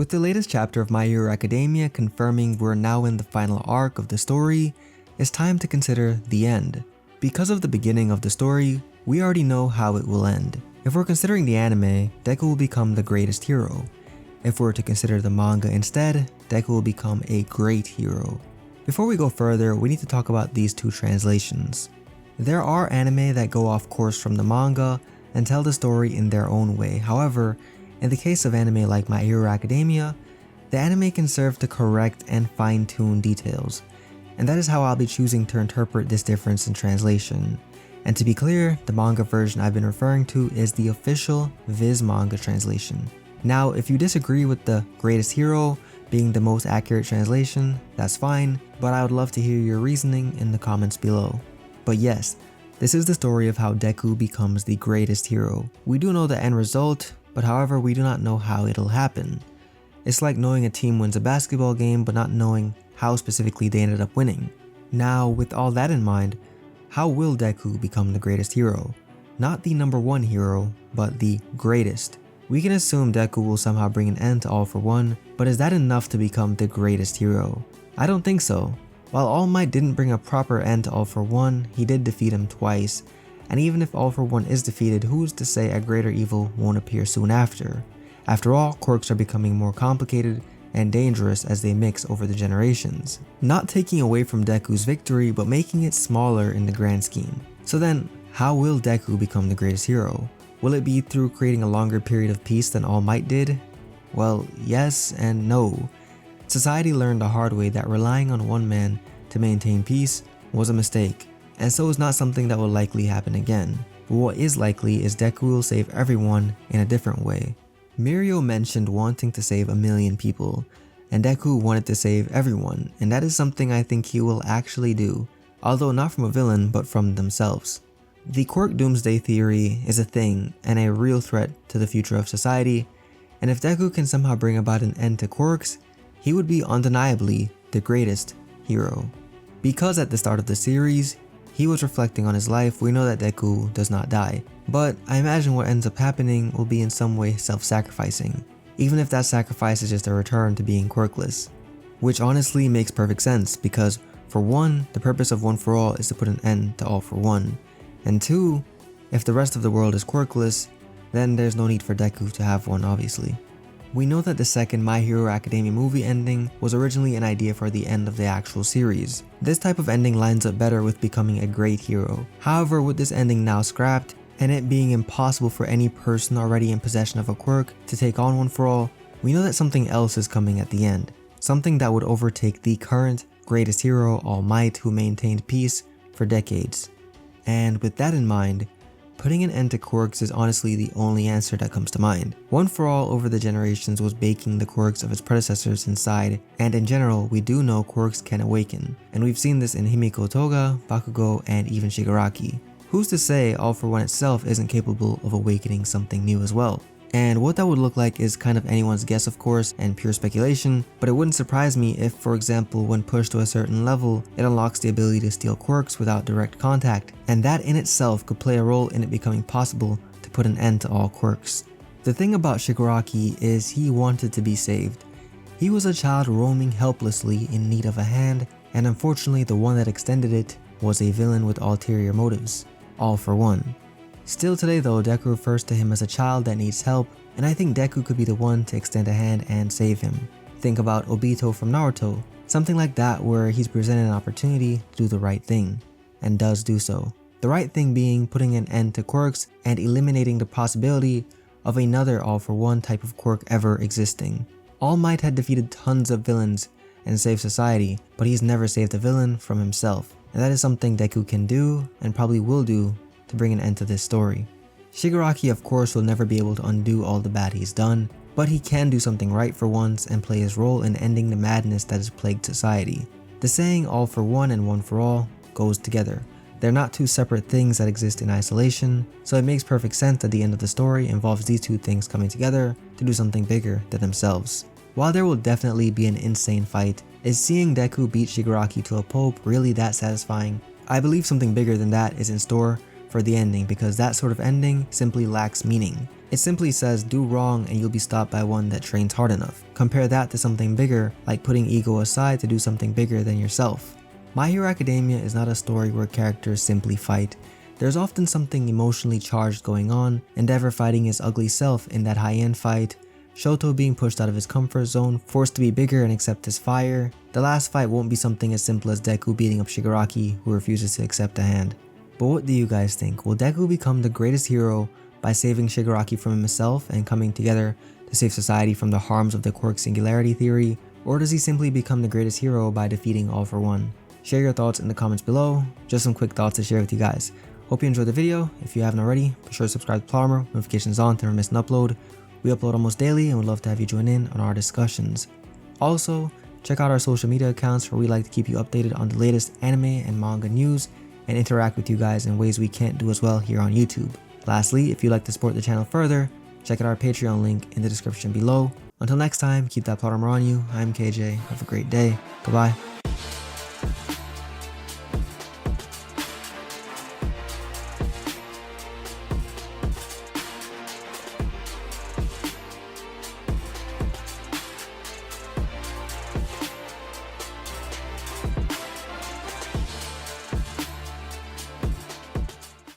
With the latest chapter of My Hero Academia confirming we're now in the final arc of the story, it's time to consider the end. Because of the beginning of the story, we already know how it will end. If we're considering the anime, Deku will become the greatest hero. If we're to consider the manga instead, Deku will become a great hero. Before we go further, we need to talk about these two translations. There are anime that go off course from the manga and tell the story in their own way. However, in the case of anime like My Hero Academia, the anime can serve to correct and fine-tune details. And that is how I'll be choosing to interpret this difference in translation. And to be clear, the manga version I've been referring to is the official Viz manga translation. Now, if you disagree with the greatest hero being the most accurate translation, that's fine, but I would love to hear your reasoning in the comments below. But yes, this is the story of how Deku becomes the greatest hero. We do know the end result, but however, we do not know how it'll happen. It's like knowing a team wins a basketball game but not knowing how specifically they ended up winning. Now, with all that in mind, how will Deku become the greatest hero? Not the number one hero, but the greatest. We can assume Deku will somehow bring an end to All For One, but is that enough to become the greatest hero? I don't think so. While All Might didn't bring a proper end to All For One, he did defeat him twice. And even if All For One is defeated, who's to say a greater evil won't appear soon after? After all, quirks are becoming more complicated and dangerous as they mix over the generations. Not taking away from Deku's victory, but making it smaller in the grand scheme. So then, how will Deku become the greatest hero? Will it be through creating a longer period of peace than All Might did? Well, yes and no. Society learned the hard way that relying on one man to maintain peace was a mistake, and so is not something that will likely happen again. But what is likely is Deku will save everyone in a different way. Mirio mentioned wanting to save 1 million people, and Deku wanted to save everyone, and that is something I think he will actually do, although not from a villain but from themselves. The quirk doomsday theory is a thing and a real threat to the future of society, and if Deku can somehow bring about an end to quirks, he would be undeniably the greatest hero. Because at the start of the series, he was reflecting on his life, we know that Deku does not die, but I imagine what ends up happening will be in some way self-sacrificing, even if that sacrifice is just a return to being quirkless. Which honestly makes perfect sense, because for one, the purpose of One For All is to put an end to All For One, and two, if the rest of the world is quirkless, then there's no need for Deku to have one obviously. We know that the second My Hero Academia movie ending was originally an idea for the end of the actual series. This type of ending lines up better with becoming a great hero. However, with this ending now scrapped, and it being impossible for any person already in possession of a quirk to take on One For All, we know that something else is coming at the end. Something that would overtake the current greatest hero, All Might, who maintained peace for decades. And with that in mind, putting an end to quirks is honestly the only answer that comes to mind. One For All over the generations was baking the quirks of its predecessors inside, and in general, we do know quirks can awaken. And we've seen this in Himiko Toga, Bakugo, and even Shigaraki. Who's to say All For One itself isn't capable of awakening something new as well? And what that would look like is kind of anyone's guess of course, and pure speculation, but it wouldn't surprise me if, for example, when pushed to a certain level, it unlocks the ability to steal quirks without direct contact, and that in itself could play a role in it becoming possible to put an end to all quirks. The thing about Shigaraki is he wanted to be saved. He was a child roaming helplessly in need of a hand, and unfortunately the one that extended it was a villain with ulterior motives, All For One. Still today though, Deku refers to him as a child that needs help, and I think Deku could be the one to extend a hand and save him. Think about Obito from Naruto, something like that where he's presented an opportunity to do the right thing, and does do so. The right thing being putting an end to quirks and eliminating the possibility of another All For One type of quirk ever existing. All Might had defeated tons of villains and saved society, but he's never saved a villain from himself, and that is something Deku can do and probably will do to bring an end to this story. Shigaraki of course will never be able to undo all the bad he's done, but he can do something right for once and play his role in ending the madness that has plagued society. The saying All For One and One For All goes together. They're not two separate things that exist in isolation, so it makes perfect sense that the end of the story involves these two things coming together to do something bigger than themselves. While there will definitely be an insane fight, is seeing Deku beat Shigaraki to a pulp really that satisfying? I believe something bigger than that is in store for the ending, because that sort of ending simply lacks meaning. It simply says do wrong and you'll be stopped by one that trains hard enough. Compare that to something bigger, like putting ego aside to do something bigger than yourself. My Hero Academia is not a story where characters simply fight. There's often something emotionally charged going on, Endeavor fighting his ugly self in that high-end fight, Shoto being pushed out of his comfort zone, forced to be bigger and accept his fire. The last fight won't be something as simple as Deku beating up Shigaraki, who refuses to accept a hand. But what do you guys think? Will Deku become the greatest hero by saving Shigaraki from himself and coming together to save society from the harms of the QUIRKS singularity theory? Or does he simply become the greatest hero by defeating All for One? Share your thoughts in the comments below. Just some quick thoughts to share with you guys. Hope you enjoyed the video. If you haven't already, be sure to subscribe to Plotmer, notifications on to never miss an upload. We upload almost daily and would love to have you join in on our discussions. Also, check out our social media accounts where we like to keep you updated on the latest anime and manga news and interact with you guys in ways we can't do as well here on YouTube. Lastly, if you'd like to support the channel further, check out our Patreon link in the description below. Until next time, keep that plot armor on you. I'm KJ. Have a great day. Goodbye.